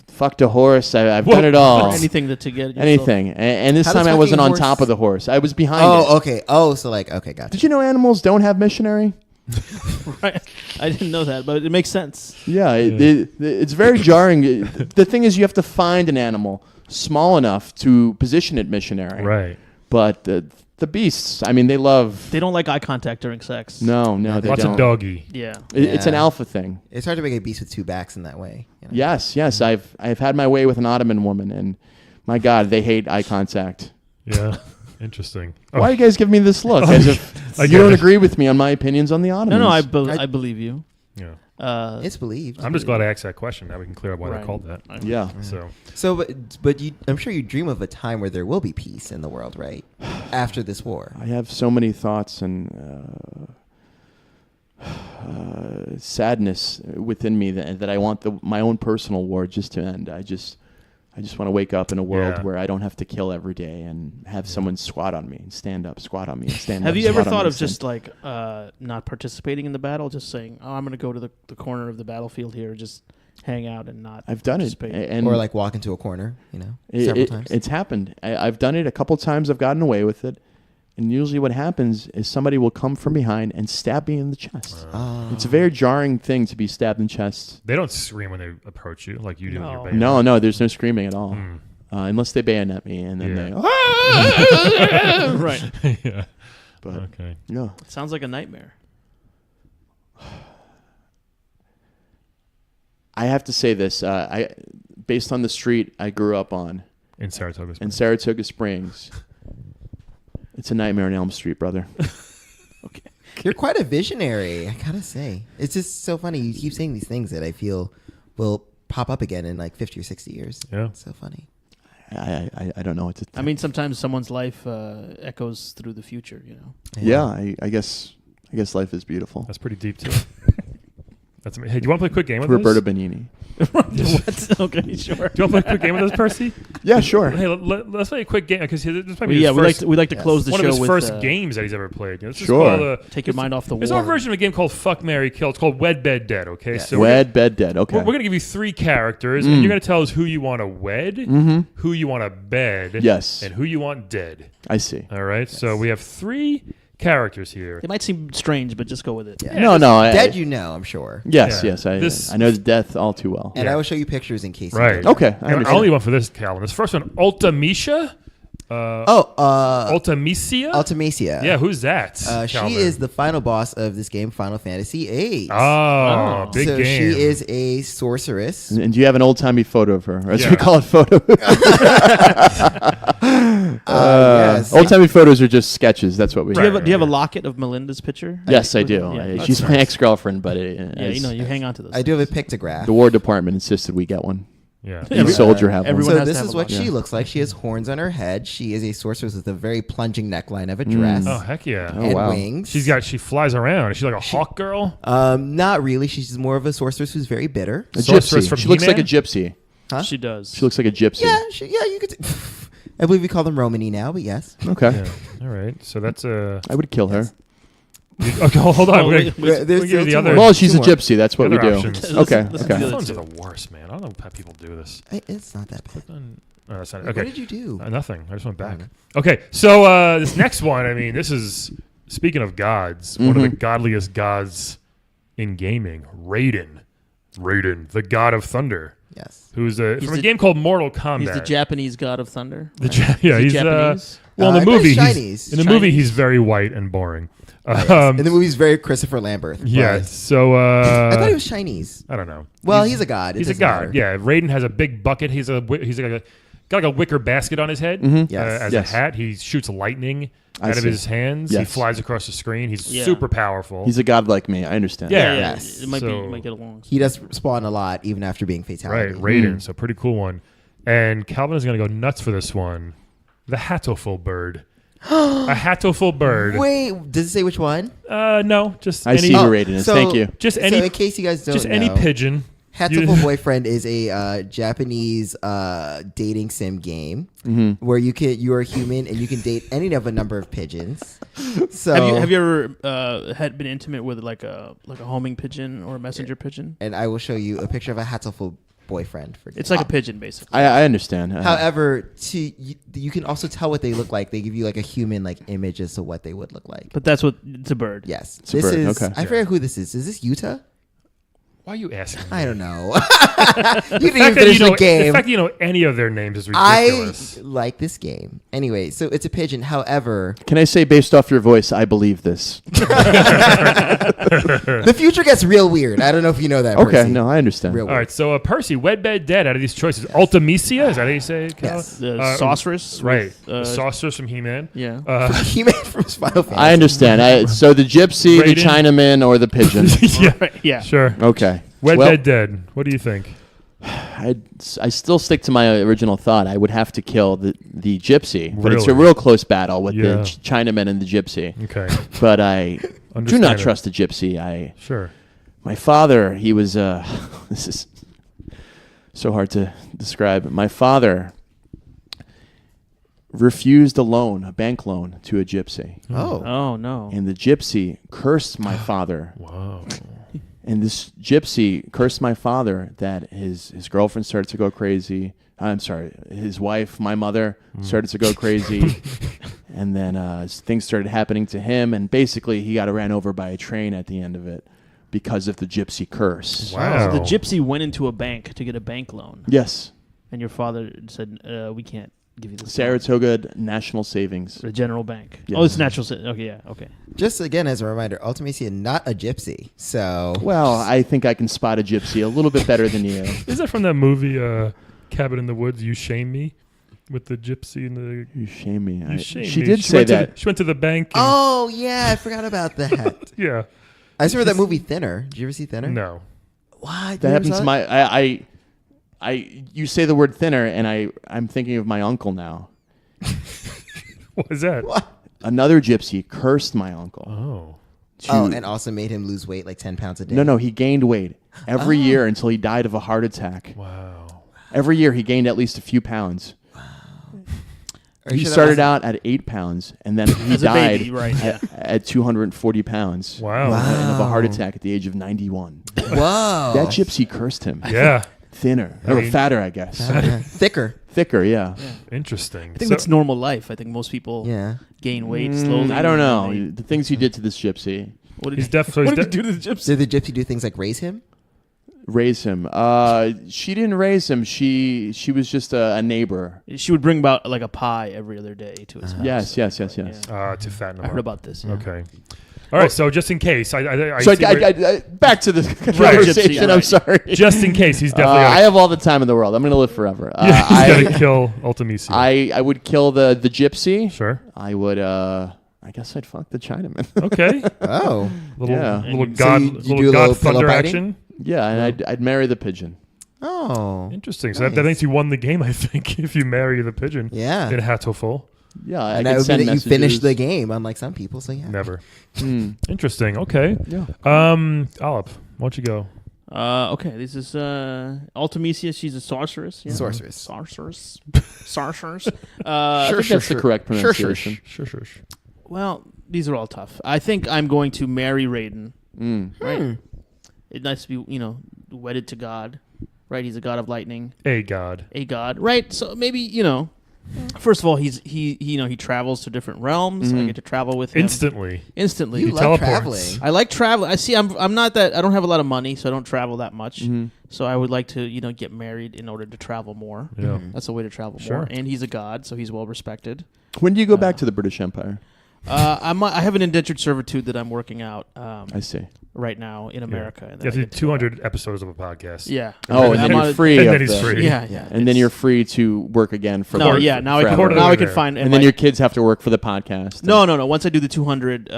fucked a horse. I've done it all. Anything to get yourself. Anything. And this How time does I wasn't fucking on horse- top of the horse. I was behind it. Oh, okay. Oh, so okay, gotcha. Did you know animals don't have missionary? Right. I didn't know that, but it makes sense. Yeah, it's very jarring. The thing is, you have to find an animal small enough to position it missionary. Right. But the beasts, I mean, they love. They don't like eye contact during sex. No, they Lots don't. of doggy. Yeah. It's an Yeah. alpha thing. It's hard to make a beast with two backs in that way. You know? Yes. I've had my way with an Ottoman woman, and my God, they hate eye contact. Yeah. Interesting. Why are you guys giving me this look? As if I you get don't it. agree with me on my opinions on the Ottomans. No, I believe you. Yeah. It's believed. I'm just glad I asked that question. Now we can clear up why Right. they called that. Yeah. So But I'm sure you dream of a time where there will be peace in the world, right? After this war. I have so many thoughts and sadness within me that I want my own personal war just to end. I just want to wake up in a world Yeah. where I don't have to kill every day and have someone squat on me and stand up, squat on me and stand up. Have you ever squat on thought me of and stand- just like not participating in the battle, just saying, "Oh, I'm going to go to the corner of the battlefield here, just hang out and not"? I've done it, participate? and Or walk into a corner, several times. It's happened. I've done it a couple times. I've gotten away with it, and usually what happens is somebody will come from behind and stab me in the chest. It's a very jarring thing to be stabbed in the chest. they don't scream when they approach you like you do in your No. bayonet. No, there's no screaming at all, unless they bayonet me, and then Yeah. they. Right. Yeah. But Okay. no, It sounds like a nightmare. I have to say this. Based on the street I grew up on In Saratoga in Springs. Saratoga Springs, it's a nightmare on Elm Street, brother. You're quite a visionary, I gotta say. It's just so funny. You keep saying these things that I feel will pop up again in 50 or 60 years. Yeah. It's so funny. I don't know what to think. I mean, sometimes someone's life echoes through the future. Yeah, I guess life is beautiful. That's pretty deep, too. That's amazing. Hey, do you want to play a quick game with Roberto us? Benigni. What? Okay, sure. Do you want to play a quick game with us, Percy? Yeah, sure. Hey, let's play a quick game because this might be Yeah, his we like to Yes. close the one show of his with first games that he's ever played. This is Sure. called, take your mind off the war. It's our version of a game called Fuck, Marry, Kill. It's called Wed, Bed, Dead. Okay, Yes. so Wed, bed, dead. Okay. we're going to give you three characters, and you're going to tell us who you want to wed, who you want to bed, Yes. and who you want dead. I see. All right, so we have three characters here. It might seem strange, but just go with it. Yeah. No. Dead, I'm sure. Yes, Yeah. yes. This- I know the death all too well. And Yeah. I will show you pictures in case. Right. Okay. I And I understand. only one for this, Calvin. This first one, Ultimecia. Ultimecia? Ultimacia. Yeah, who's that? She Calvin? is the final boss of this game, Final Fantasy VIII. Oh, big so game. she is a sorceress. And do you have an old timey photo of her, or as Yeah. we call it, photo? Yes. Yes. Old timey photos are just sketches. That's what we. Do you Right. have a locket of Melinda's picture? Yes, I do. Yeah, She's that's my nice. ex-girlfriend, but yeah, you hang on to those. I do have a pictograph. the War Department insisted we get one. Yeah. Each soldier have everyone one. So has to this have is a what locket. she looks like. She has horns on her head. She is a sorceress with a very plunging neckline of a dress Oh heck yeah. Oh, and wow. wings. She flies around. Is she like a hawk girl? Not really. She's more of a sorceress who's very bitter. A Sorceress gypsy. from She looks like a He-Man? gypsy. Huh? She does. She looks like a gypsy. Yeah, you could. I believe we call them Romany now, but yes. Okay. Yeah. All right. So that's I would kill her. Okay, hold on. Oh, We're wait, gonna- wait, There's we'll give you the two other. more. Well, she's a Two more. gypsy. That's what we Other do. options. Okay. Listen Okay. to the Phones are two. the worst, man. I don't know how people do this. It's not that bad. Oh, that's not, What okay. did you do? Nothing. I just went back. Okay. Okay, so this next one, I mean, this is, speaking of gods, one of the godliest gods in gaming, Raiden. Raiden, the god of thunder, Yes. who's He's from a the- game called Mortal Kombat. He's the Japanese god of thunder. Yeah, Is he he's Japanese? well, in I the thought movie, he's he's, Chinese. in the movie, Chinese? he's very white and boring. And the movie's very Christopher Lambert. Yeah, but so I thought he was Chinese. I don't know. Well, he's a god. It He's a doesn't god. matter. Yeah, Raiden has a big bucket. He's got like a wicker basket on his head Yes. as Yes. a hat. He shoots lightning I out of see. his hands. He Yes. flies across the screen. He's Yeah. super powerful. He's a god like me. I understand. Yeah. Yes. It might be. So- You might get along. He does spawn a lot, even after being right, fatality. Raiden. So pretty cool one. And Calvin is going to go nuts for this one. The Hatoful bird. A Hatoful bird. Wait, does it say which one? No, just I any. see who Oh, Raiden is. so- Thank you. Just So any. in case you guys don't just know, any pigeon. Hatoful Boyfriend is a Japanese dating sim game where you are a human and you can date any of a number of pigeons. So Have you ever had been intimate with like a homing pigeon or a messenger pigeon? and I will show you a picture of a Hatoful Boyfriend. For It's like a pigeon, basically. I understand. However, you can also tell what they look like. They give you like a human like image as to what they would look like. But that's what it's a bird. Yes, a this bird, is. okay. I forget who this is. Is this Utah? Why are you asking? I don't know. you didn't The even fact that finish you the know- game. The fact that you know any of their names is I ridiculous. like this game. Anyway, so it's a pigeon. However, Can I say, based off your voice, I believe this? the future gets real weird. I don't know if you know that. Okay, Percy. no, I understand. Real All right, so Percy, wed, bed, dead. Out of these choices, Ultimisia, is that how you say it? Kyle? Yes. The sorceress. Right, with, the sorceress from He-Man. Yeah. He-Man from Final Fantasy. I understand. So the gypsy, the Raiden. Chinaman, or the pigeon? Yeah, yeah. sure. Okay. Wed, Well, bed, dead. What do you think? I still stick to my original thought. I would have to kill the gypsy, but it's a Really? real close battle with Yeah. the Chinaman and the gypsy. Okay, But I do Understand not it. trust the gypsy. Sure. My father, he was this is so hard to describe. My father refused a bank loan to a gypsy. Oh. Oh no. And the gypsy cursed my father. Wow. And this gypsy cursed my father that his girlfriend started to go crazy. I'm sorry, his wife, my mother, started to go crazy. And then things started happening to him. And basically, he got ran over by a train at the end of it because of the gypsy curse. Wow. So the gypsy went into a bank to get a bank loan, Yes. and your father said, "We can't give you this." Saratoga National Savings. The general bank. Yes. Oh, it's natural. Okay, yeah. Okay. Just again as a reminder, Ultimisia not a gypsy. So Well, I think I can spot a gypsy a little bit better than you. Is that from that movie, Cabin in the Woods? You Shame Me, with the gypsy and the. You shame me. You shame She me. did say went to that. she went to the bank. And, Oh yeah, I forgot about that. yeah. I just remember that movie Thinner. Did you ever see Thinner? No. What? That happens to my. You say the word thinner, and I'm thinking of my uncle now. What is that? What? Another gypsy cursed my uncle. Oh. Oh, and also made him lose weight like 10 pounds a day. No, he gained weight every year until he died of a heart attack. Wow. Every year he gained at least a few pounds. Are you He sure that started wasn't- out at 8 pounds, and then he As a died baby, right, yeah. at 240 pounds. Wow. And of a heart attack at the age of 91. Whoa. That gypsy cursed him. Yeah. Thinner. I Or mean- fatter, I guess. Thicker. Thicker, yeah. Interesting. I think that's normal life. I think most people Yeah. gain weight slowly. I don't know. and they- The things he did to this gypsy. What did He's he, definitely. what did he do to the gypsy? Did the gypsy do things like raise him? Raise him. She didn't raise him. She was just a neighbor. She would bring about like a pie every other day to his house. Yes. to fatten him I heard up. about this. Yeah. Okay. All right, so just in case, I So see where- back to the conversation. I'm sorry. just in case, he's definitely I have all the time in the world. I'm going to live forever. he's gonna kill Ultimisia. I would kill the gypsy. Sure. I would. I guess I'd fuck the Chinaman. Okay. Oh. Little Yeah. little So god you do a little little god pillow thunder biting? action. Yeah, and I'd marry the pigeon. Oh. Interesting. So that means you won the game, I think, if you marry the pigeon. Yeah. In Hatoful. Yeah, I And could that would send mean that you messages. finished the game, unlike some people. So yeah. Never. Hmm. Interesting. Okay. Yeah. Alep, why don't you go? Okay, this is Ultimisia. She's a sorceress. Yeah? Sorceress. Sorceress. Sure, I think that's that's the correct pronunciation. Sure. Well, these are all tough. I think I'm going to marry Raiden. Right? It's nice to be, wedded to God. Right? He's a god of lightning. A god. A god. Right? So maybe, first of all, he travels to different realms. I get to travel with him Instantly. instantly. You He love teleports. traveling. I like traveling. I see. I'm not that. I don't have a lot of money, so I don't travel that much. So I would like to, get married in order to travel more. Yeah. That's a way to travel Sure. more. And he's a god, so he's well respected. When do you go back to the British Empire? I have an indentured servitude that I'm working out I see. right now in America. And You then have to I do get to go 200 episodes of a podcast. back. Yeah. Oh, and I'm then on you're a- free. And of then he's the- free. Yeah. And then you're free to work again for No, the, yeah. Now I forever. can. Now I can there. find. And then your kids have to work for the podcast. No. Once I do the 200,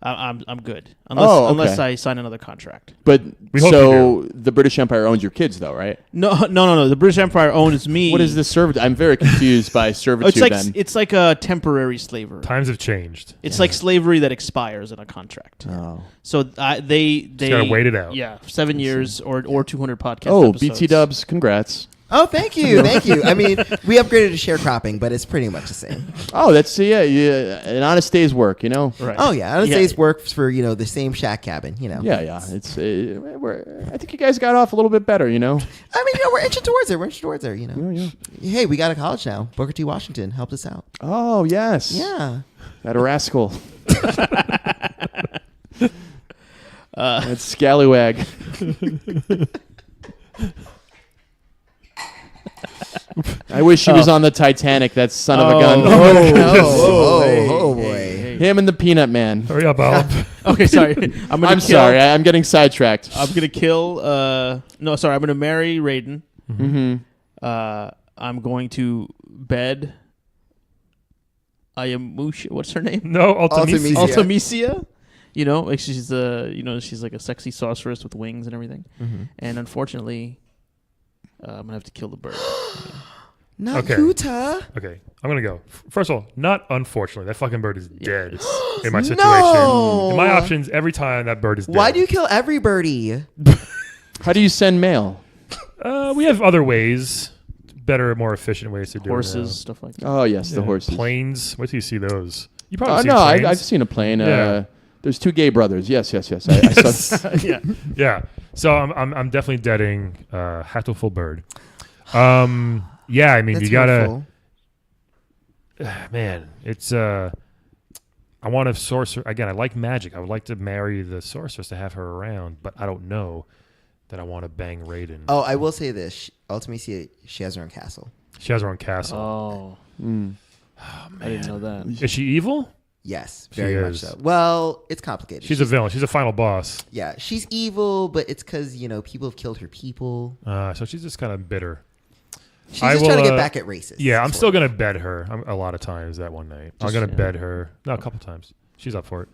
I'm good. Unless I sign another contract. But We hope so the British Empire owns your kids, though, right? No. The British Empire owns me. What is this servitude? I'm very confused by servitude. It's like then. it's like a temporary slavery. Times have changed. It's like slavery that expires in a contract. Oh. So they gotta wait it out. Yeah, 7 years or 200 podcasts. Oh, episodes. BT Dubs, congrats. Oh, thank you. I mean, we upgraded to sharecropping, but it's pretty much the same. Oh, that's yeah, an honest day's work, Right. Oh, yeah. I would Yeah. say it works for, the same shack cabin, Yeah. It's I think you guys got off a little bit better, I mean, we're inching towards it. Yeah. Hey, we got a college now. Booker T. Washington helped us out. Oh yes. Yeah. That rascal. That scallywag. I wish he was on the Titanic, that son of a gun. Oh, boy. Hey. Him and the Peanut Man. Hurry up, Alep. Okay, sorry. I'm sorry, I'm getting sidetracked. I'm gonna kill. No, sorry. I'm gonna marry Raiden. Mm-hmm. I'm going to bed. Ayamusha. What's her name? No, Ultimisia. Ultimisia. Ultimisia. Like she's like a sexy sorceress with wings and everything. And unfortunately, I'm gonna have to kill the bird. Not Okay. Kuta. Okay, I'm gonna go. First of all, not unfortunately, that fucking bird is dead in my situation. No. In my options, every time that bird is dead. Why do you kill every birdie? How do you send mail? We have other ways, better, more efficient ways to do Horses, stuff like that. Oh yes, it. the Yeah. horses. Planes. Wait till you see those. You Oh probably see no, planes. I've seen a plane. Yeah. There's two gay brothers. Yes. I saw. Yeah. Yeah. So I'm definitely deading Hatoful bird. Yeah, I mean That's you gotta. hurtful. Man, it's I want a sorcerer again. I like magic. I would like to marry the sorceress to have her around, but I don't know that I want to bang Raiden. Oh, I will say this. Ultimately, she has her own castle. She has her own castle. Oh, I didn't know that. Is she evil? Yes, She very much is. so. Well, it's complicated. She's a villain. She's a final boss. Yeah, she's evil, but it's because, people have killed her people. So she's just kind of bitter. She's I just trying to will, get back at racists. Yeah, I'm That's still what- gonna bed her a lot of times that one night. I'm gonna bed her. No, a couple times. She's up for it.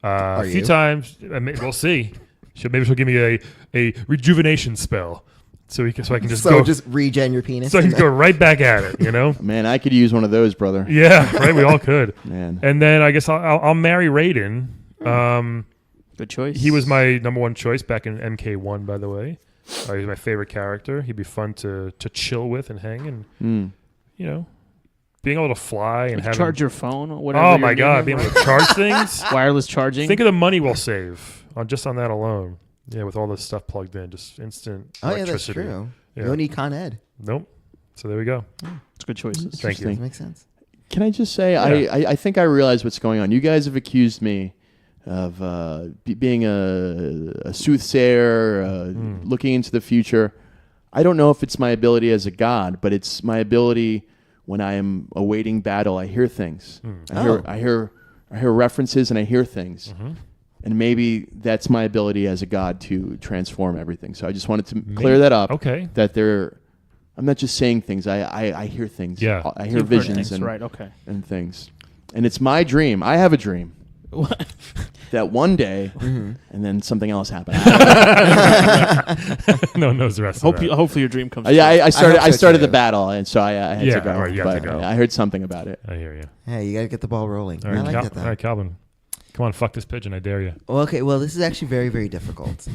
A few you? times. We'll see. Maybe she'll give me a rejuvenation spell, so I can just go. just regen your penis. So I can and go right back at it. Man, I could use one of those, brother. Yeah, right. We all could. Man. And then I guess I'll marry Raiden. Good choice. He was my number one choice back in MK1, by the way. He's my favorite character. He'd be fun to chill with and hang and being able to fly and have charge your phone. Or whatever. Oh you're my doing. god, being able to charge things. Wireless charging. Think of the money we'll save on that alone. Yeah, with all this stuff plugged in, just instant Oh, yeah, that's electricity. true. Yeah. You don't need Con Ed. Nope. So there we go. It's good choices. Thank you. That makes sense. Can I just say, Yeah. I think I realize what's going on. You guys have accused me of being a soothsayer, looking into the future. I don't know if it's my ability as a god, but it's my ability when I am awaiting battle. I hear things. I I hear references and I hear things. Mm-hmm. And maybe that's my ability as a god to transform everything. So I just wanted to clear that up. Okay. That I'm not just saying things. I hear things. Yeah. I hear You've heard visions things, right? Okay. and things. And it's my dream. I have a dream that one day, and then something else happened. No one knows the rest of that. Hopefully your dream comes. Yeah, I started. hope so, started the too. battle, and so I had Yeah, to go. right, you have to But go. I heard something about it. I hear you. Hey, you gotta get the ball rolling. All I right, like that though. All right, Calvin. Come on, fuck this pigeon. I dare you. Well, okay, well, this is actually very, very difficult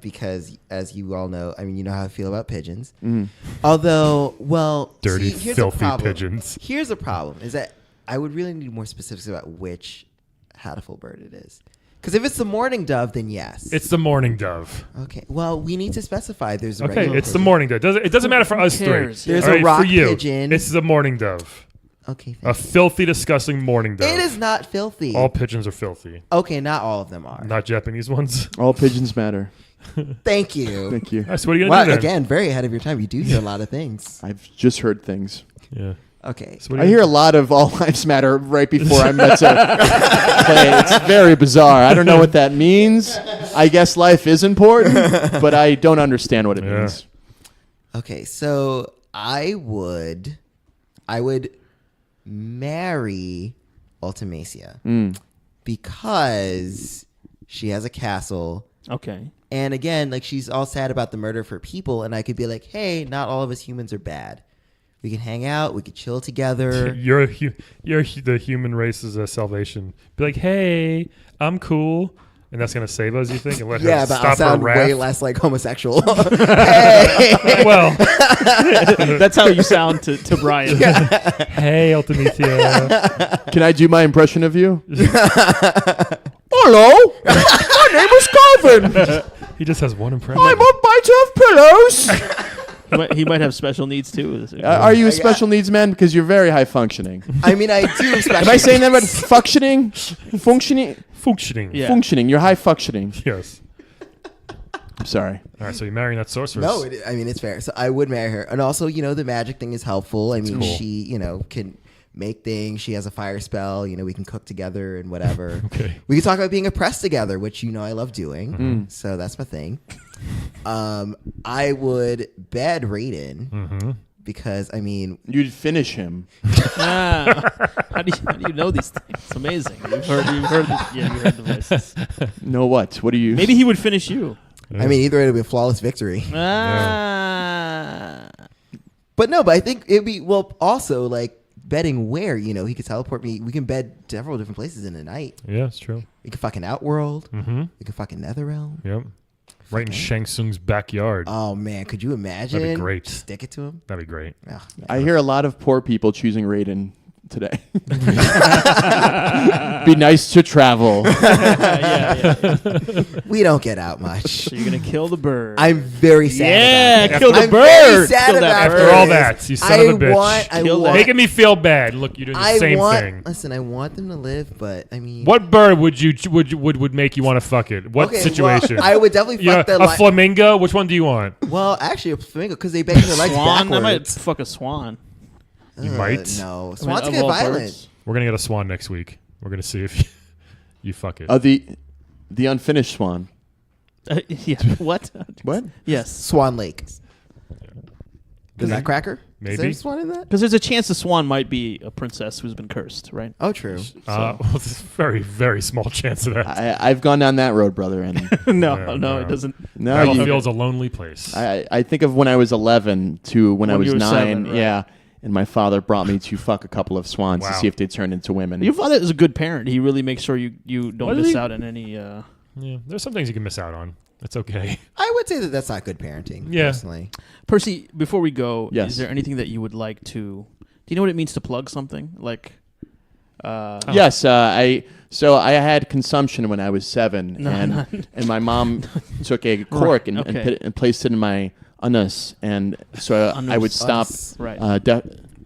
because, as you all know, I mean, you know how I feel about pigeons. Although, well, Dirty, see, here's the filthy problem. pigeons. Here's the problem: is that I would really need more specifics about which hatful bird it is. Because if it's the mourning dove, then yes. It's the mourning dove. Okay. Well, we need to specify. There's a Okay, regular it's the pigeon. mourning dove. It doesn't matter for us cares? three. There's All a right, rock for you, pigeon. It's the mourning dove. Okay. A filthy, disgusting mourning dove. It is not filthy. All pigeons are filthy. Okay, not all of them are. Not Japanese ones. All pigeons matter. Thank you. Thank you. Nice. What are you Well, gonna do then? again, very ahead of your time. You do hear a lot of things. I've just heard things. Yeah. Okay. So what I are you hear a lot of all lives matter right before I'm about to play. It's very bizarre. I don't know what that means. I guess life is important, but I don't understand what it Yeah. means. Okay, so I would marry Ultimacia because she has a castle. Okay. And again, like she's all sad about the murder of her people, and I could be like, hey, not all of us humans are bad. We can hang out, we could chill together. You're the human race's salvation. Be like, hey, I'm cool, and that's gonna save us. You think? And let Yeah, her but I'll stop her sound wrath. way less like homosexual. Hey! Well, That's how you sound to Brian. hey, Ultimacia. Can I do my impression of you? Hello, my name is Calvin. He just has one impression. I'm a bite of pillows. He might have special needs too. Are you a special needs man? Because you're very high functioning. I mean, I do. Am I saying that about functioning? Functioning? Functioning. Yeah. Functioning. You're high functioning. Yes. I'm sorry. All right. So you're marrying that sorceress. No, I mean it's fair. So I would marry her, and also, you know, the magic thing is helpful. I mean, cool. she, you know, can make things. She has a fire spell. You know, we can cook together and whatever. Okay. We can talk about being oppressed together, which you know I love doing. So that's my thing. I would bed Raiden because I mean, You'd finish him. How do you know these things? It's amazing. You've heard you heard the voices. No, what? What do you? Maybe he would finish you. I mean, either way, it'll be a flawless victory. But no, but I think it'd be also like bedding where, you know, he could teleport me. We can bed several different places in the night. Yeah, it's true. We can fucking Outworld. Mm-hmm. We can fucking Netherrealm. Yep. Right in Shang Tsung's backyard. Oh man, could you imagine? That'd be great. Stick it to him. That'd be great. Oh, man. I hear a lot of poor people choosing Raiden today. Be nice to travel. Yeah. We don't get out much. So you're gonna kill the bird. I'm very sad. Yeah, about kill that. the I'm bird. Very sad Kill that about bird. After all this. that, you son of a bitch. I Kill that. want, Making me feel bad. Look, you're doing the same thing. Listen, I want them to live, but I mean, What bird would make you want to fuck it? What okay, situation? Well, I would definitely fuck a the flamingo. Which one do you want? Well, actually, a flamingo because they bend their legs Swan. backwards. I might fuck a swan. You might. No, I swans mean, get of all violent. birds. We're gonna get a swan next week. We're gonna see if you fuck it. The unfinished swan. Yeah. What? What? Yes. Swan Lake. Is that cracker? Maybe. Is there a swan in that? Because there's a chance the swan might be a princess who's been cursed, right? Oh, true. Well, there's a very, very small chance of that. I've gone down that road, brother, and No, it doesn't. no, Battlefield's a lonely place. I think of when I was 11 to when I When was you were 9. 7, right. Yeah, and my father brought me to fuck a couple of swans to Wow. see if they turned into women. Your father is a good parent. He really makes sure you don't What is miss he? out on any. Yeah, there's some things you can miss out on. It's okay. I would say that that's not good parenting. Yeah. Personally. Percy, before we go, Yes. is there anything that you would like to? Do you know what it means to plug something? Like, Yes, I had consumption when I was 7, No, and my mom took a cork and okay. put it, and placed it in my anus, and so I would Anus. stop right?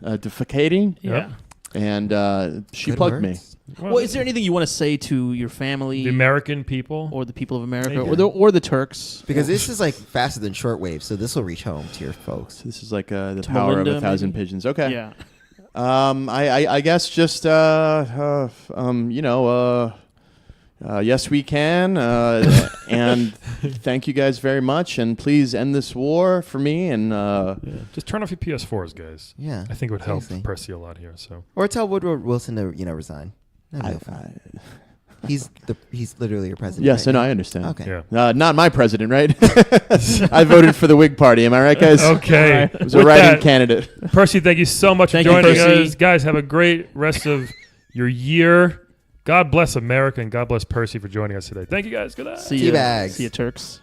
defecating, yeah. and she Good plugged me. words. Well, is there anything you want to say to your family The American people? or the people of America Thank or the Turks? Because this is like faster than shortwave, so this will reach home to your folks. This is like the To power Melinda, of 1,000 maybe? pigeons. Okay. Yeah. I guess just yes we can, and thank you guys very much, and please end this war for me, and Just turn off your PS4s, guys. Yeah, I think it would help seriously. Percy a lot here. So Or tell Woodrow Wilson to resign. That'd be fine. He's literally your president. yes, right and now. I understand. Okay. yeah. Not my president, right? I voted for the Whig Party. Am I right, guys? Okay. I was a With writing that, candidate. Percy, thank you so much Thank for you, joining Percy. us. Guys, have a great rest of your year. God bless America, and God bless Percy for joining us today. Thank you, guys. Good night. See you, Teabags. see you, Turks.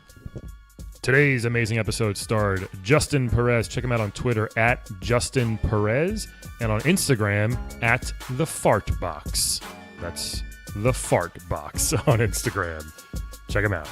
Today's amazing episode starred Justin Perez. Check him out on Twitter at Justin Perez and on Instagram at The Fart Box. That's The Fart Box on Instagram. Check him out.